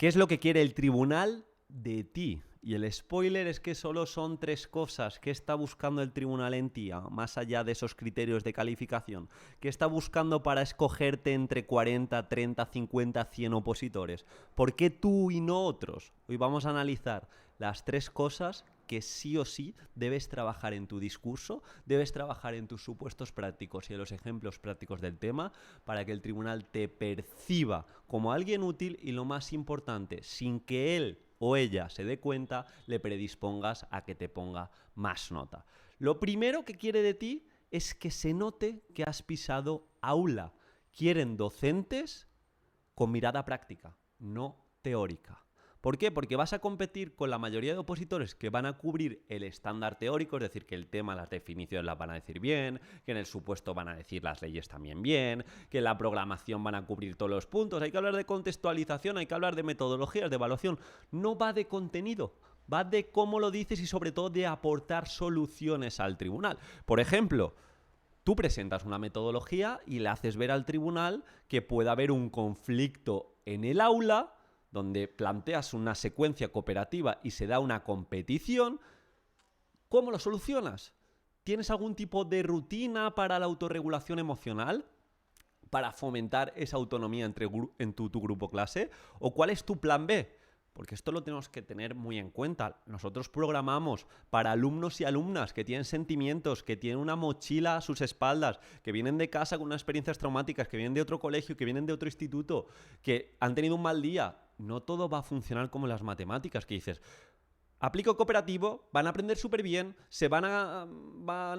¿Qué es lo que quiere el tribunal de ti? Y el spoiler es que solo son 3 cosas. ¿Qué está buscando el tribunal en ti, más allá de esos criterios de calificación? ¿Qué está buscando para escogerte entre 40, 30, 50, 100 opositores? ¿Por qué tú y no otros? Hoy vamos a analizar las 3 cosas que sí o sí debes trabajar en tu discurso, debes trabajar en tus supuestos prácticos y en los ejemplos prácticos del tema para que el tribunal te perciba como alguien útil y, lo más importante, sin que él o ella se dé cuenta, le predispongas a que te ponga más nota. Lo primero que quiere de ti es que se note que has pisado aula. Quieren docentes con mirada práctica, no teórica. ¿Por qué? Porque vas a competir con la mayoría de opositores que van a cubrir el estándar teórico, es decir, que el tema, las definiciones las van a decir bien, que en el supuesto van a decir las leyes también bien, que en la programación van a cubrir todos los puntos. Hay que hablar de contextualización, hay que hablar de metodologías, de evaluación. No va de contenido, va de cómo lo dices y sobre todo de aportar soluciones al tribunal. Por ejemplo, tú presentas una metodología y le haces ver al tribunal que puede haber un conflicto en el aula donde planteas una secuencia cooperativa y se da una competición. ¿Cómo lo solucionas? ¿Tienes algún tipo de rutina para la autorregulación emocional? ¿Para fomentar esa autonomía en tu grupo clase? ¿O cuál es tu plan B? Porque esto lo tenemos que tener muy en cuenta. Nosotros programamos para alumnos y alumnas que tienen sentimientos, que tienen una mochila a sus espaldas, que vienen de casa con unas experiencias traumáticas, que vienen de otro colegio, que vienen de otro instituto, que han tenido un mal día. No todo va a funcionar como en las matemáticas, que dices, aplico cooperativo, van a aprender súper bien, van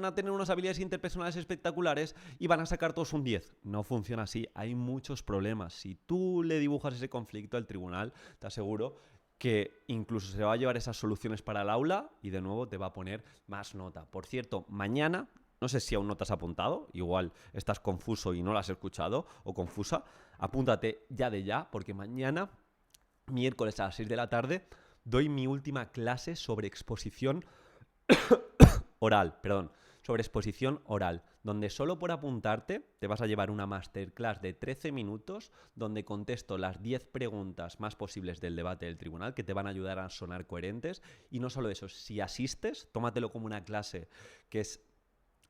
a tener unas habilidades interpersonales espectaculares y van a sacar todos un 10. No funciona así, hay muchos problemas. Si tú le dibujas ese conflicto al tribunal, te aseguro que incluso se va a llevar esas soluciones para el aula y de nuevo te va a poner más nota. Por cierto, mañana, no sé si aún no te has apuntado, igual estás confuso y no lo has escuchado o confusa, apúntate ya de ya, porque mañana, miércoles a las 6 de la tarde, doy mi última clase sobre exposición oral, donde solo por apuntarte te vas a llevar una masterclass de 13 minutos donde contesto las 10 preguntas más posibles del debate del tribunal que te van a ayudar a sonar coherentes. Y no solo eso, si asistes, tómatelo como una clase que es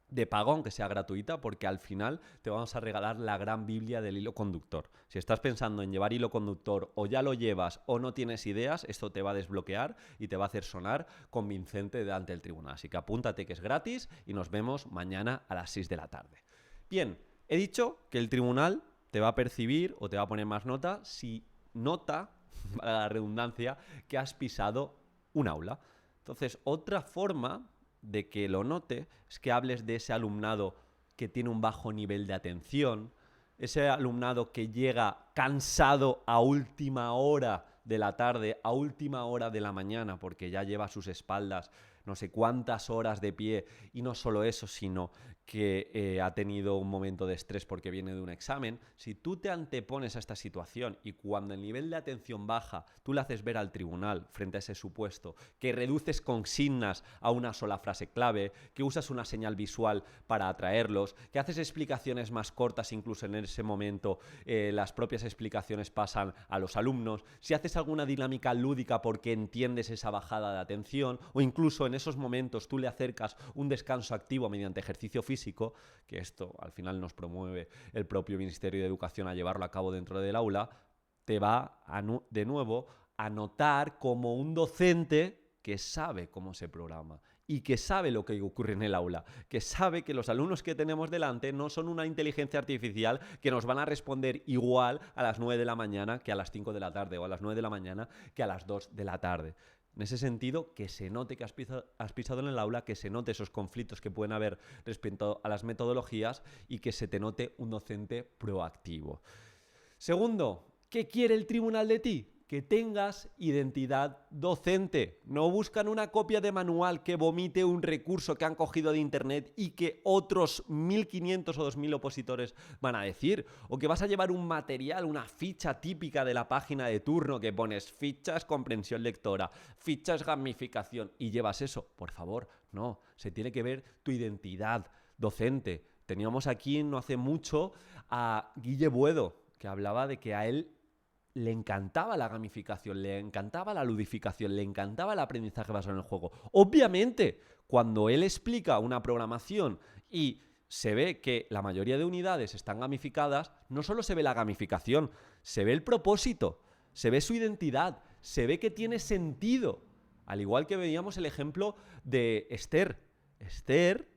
de pago, aunque sea gratuita, porque al final te vamos a regalar la gran Biblia del hilo conductor. Si estás pensando en llevar hilo conductor o ya lo llevas o no tienes ideas, esto te va a desbloquear y te va a hacer sonar convincente delante del tribunal. Así que apúntate, que es gratis, y nos vemos mañana a las 6 de la tarde. Bien, he dicho que el tribunal te va a percibir o te va a poner más nota si nota, para la redundancia, que has pisado un aula. Entonces, otra forma de que lo note es que hables de ese alumnado que tiene un bajo nivel de atención, ese alumnado que llega cansado a última hora de la tarde, a última hora de la mañana, porque ya lleva a sus espaldas no sé cuántas horas de pie, y no solo eso, sino que ha tenido un momento de estrés porque viene de un examen. Si tú te antepones a esta situación y cuando el nivel de atención baja, tú le haces ver al tribunal frente a ese supuesto, que reduces consignas a una sola frase clave, que usas una señal visual para atraerlos, que haces explicaciones más cortas, incluso en ese momento las propias explicaciones pasan a los alumnos, si haces alguna dinámica lúdica porque entiendes esa bajada de atención, o incluso en esos momentos tú le acercas un descanso activo mediante ejercicio físico, que esto al final nos promueve el propio Ministerio de Educación a llevarlo a cabo dentro del aula, te va de nuevo a notar como un docente que sabe cómo se programa y que sabe lo que ocurre en el aula, que sabe que los alumnos que tenemos delante no son una inteligencia artificial que nos van a responder igual a las 9 de la mañana que a las 5 de la tarde, o a las 9 de la mañana que a las 2 de la tarde. En ese sentido, que se note que has pisado en el aula, que se note esos conflictos que pueden haber respecto a las metodologías y que se te note un docente proactivo. Segundo, ¿qué quiere el tribunal de ti? Que tengas identidad docente. No buscan una copia de manual que vomite un recurso que han cogido de internet y que otros 1.500 o 2.000 opositores van a decir. O que vas a llevar un material, una ficha típica de la página de turno que pones fichas comprensión lectora, fichas gamificación, y llevas eso. Por favor, no. Se tiene que ver tu identidad docente. Teníamos aquí no hace mucho a Guille Buedo, que hablaba de que a él le encantaba la gamificación, le encantaba la ludificación, le encantaba el aprendizaje basado en el juego. Obviamente, cuando él explica una programación y se ve que la mayoría de unidades están gamificadas, no solo se ve la gamificación, se ve el propósito, se ve su identidad, se ve que tiene sentido. Al igual que veíamos el ejemplo de Esther. Esther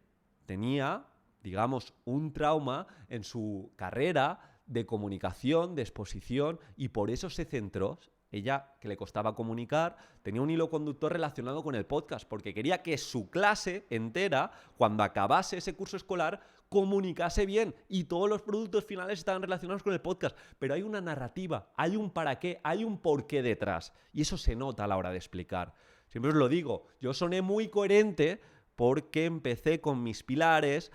tenía, digamos, un trauma en su carrera de comunicación, de exposición, y por eso se centró. Ella, que le costaba comunicar, tenía un hilo conductor relacionado con el podcast, porque quería que su clase entera, cuando acabase ese curso escolar, comunicase bien y todos los productos finales estaban relacionados con el podcast. Pero hay una narrativa, hay un para qué, hay un por qué detrás. Y eso se nota a la hora de explicar. Siempre os lo digo, yo soné muy coherente porque empecé con mis pilares,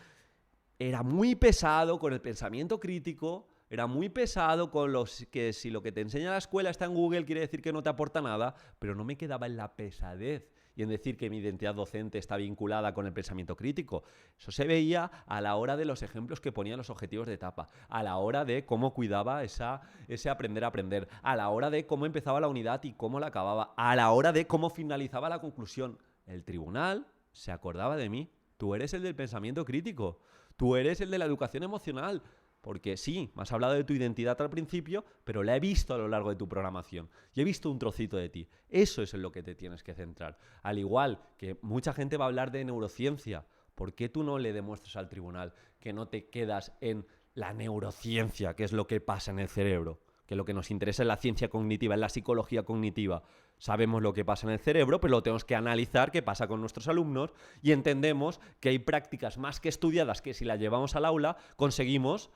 era muy pesado con el pensamiento crítico, era muy pesado con los que si lo que te enseña la escuela está en Google quiere decir que no te aporta nada, pero no me quedaba en la pesadez y en decir que mi identidad docente está vinculada con el pensamiento crítico. Eso se veía a la hora de los ejemplos que ponía en los objetivos de etapa, a la hora de cómo cuidaba ese aprender a aprender, a la hora de cómo empezaba la unidad y cómo la acababa, a la hora de cómo finalizaba la conclusión. El tribunal se acordaba de mí. Tú eres el del pensamiento crítico, tú eres el de la educación emocional. Porque sí, me has hablado de tu identidad al principio, pero la he visto a lo largo de tu programación. Y he visto un trocito de ti. Eso es en lo que te tienes que centrar. Al igual que mucha gente va a hablar de neurociencia. ¿Por qué tú no le demuestras al tribunal que no te quedas en la neurociencia, que es lo que pasa en el cerebro? Que lo que nos interesa es la ciencia cognitiva, es la psicología cognitiva. Sabemos lo que pasa en el cerebro, pero lo tenemos que analizar qué pasa con nuestros alumnos y entendemos que hay prácticas más que estudiadas que si las llevamos al aula conseguimos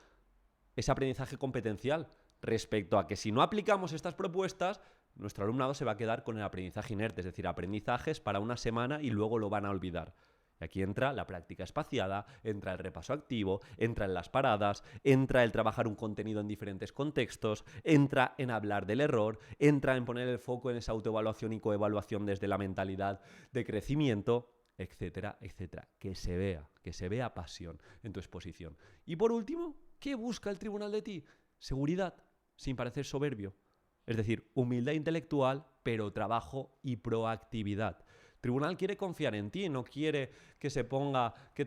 ese aprendizaje competencial respecto a que si no aplicamos estas propuestas, nuestro alumnado se va a quedar con el aprendizaje inerte, es decir, aprendizajes para una semana y luego lo van a olvidar. Y aquí entra la práctica espaciada, entra el repaso activo, entra en las paradas, entra el trabajar un contenido en diferentes contextos, entra en hablar del error, entra en poner el foco en esa autoevaluación y coevaluación desde la mentalidad de crecimiento, etcétera, etcétera. Que se vea pasión en tu exposición. Y por último, ¿qué busca el tribunal de ti? Seguridad, sin parecer soberbio. Es decir, humildad intelectual, pero trabajo y proactividad. El tribunal quiere confiar en ti, no quiere que te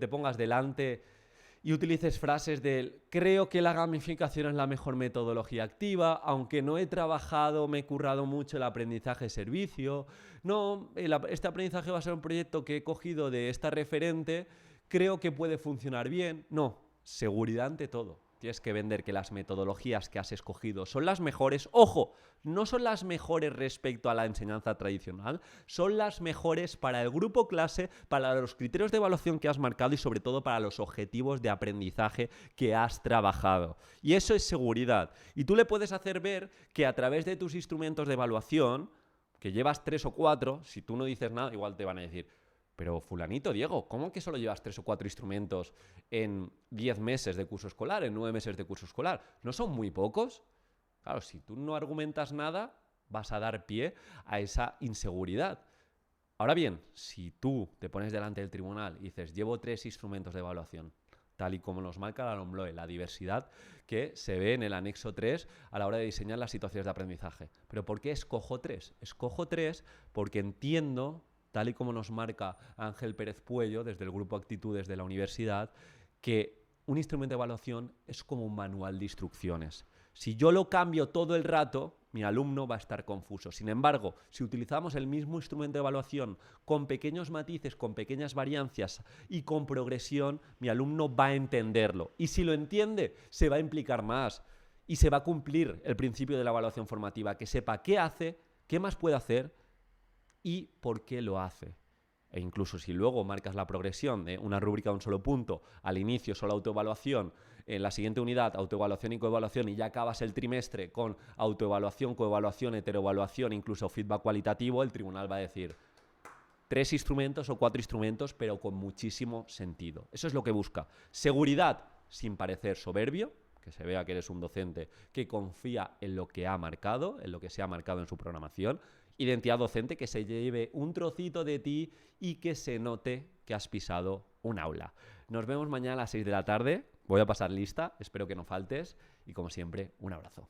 pongas delante y utilices frases del creo que la gamificación es la mejor metodología activa, aunque no he trabajado, me he currado mucho el aprendizaje servicio. No, este aprendizaje va a ser un proyecto que he cogido de esta referente, creo que puede funcionar bien. No, seguridad ante todo. Tienes que vender que las metodologías que has escogido son las mejores. ¡Ojo! No son las mejores respecto a la enseñanza tradicional, son las mejores para el grupo clase, para los criterios de evaluación que has marcado y sobre todo para los objetivos de aprendizaje que has trabajado. Y eso es seguridad. Y tú le puedes hacer ver que a través de tus instrumentos de evaluación, que llevas 3 o 4, si tú no dices nada, igual te van a decir: pero fulanito, Diego, ¿cómo que solo llevas 3 o 4 instrumentos en 10 meses de curso escolar, en 9 meses de curso escolar? ¿No son muy pocos? Claro, si tú no argumentas nada, vas a dar pie a esa inseguridad. Ahora bien, si tú te pones delante del tribunal y dices, llevo 3 instrumentos de evaluación, tal y como nos marca la LOMLOE, la diversidad que se ve en el anexo 3 a la hora de diseñar las situaciones de aprendizaje. ¿Pero por qué escojo 3? Escojo 3 porque entiendo, tal y como nos marca Ángel Pérez Puello desde el grupo Actitudes de la universidad, que un instrumento de evaluación es como un manual de instrucciones. Si yo lo cambio todo el rato, mi alumno va a estar confuso. Sin embargo, si utilizamos el mismo instrumento de evaluación con pequeños matices, con pequeñas variancias y con progresión, mi alumno va a entenderlo. Y si lo entiende, se va a implicar más y se va a cumplir el principio de la evaluación formativa, que sepa qué hace, qué más puede hacer y por qué lo hace. E incluso si luego marcas la progresión de una rúbrica de un solo punto, al inicio solo autoevaluación, en la siguiente unidad autoevaluación y coevaluación, y ya acabas el trimestre con autoevaluación, coevaluación, heteroevaluación, incluso feedback cualitativo, el tribunal va a decir 3 instrumentos o 4 instrumentos, pero con muchísimo sentido. Eso es lo que busca. Seguridad sin parecer soberbio, que se vea que eres un docente que confía en lo que ha marcado, en lo que se ha marcado en su programación. Identidad docente, que se lleve un trocito de ti y que se note que has pisado un aula. Nos vemos mañana a las 6 de la tarde. Voy a pasar lista, espero que no faltes y como siempre, un abrazo.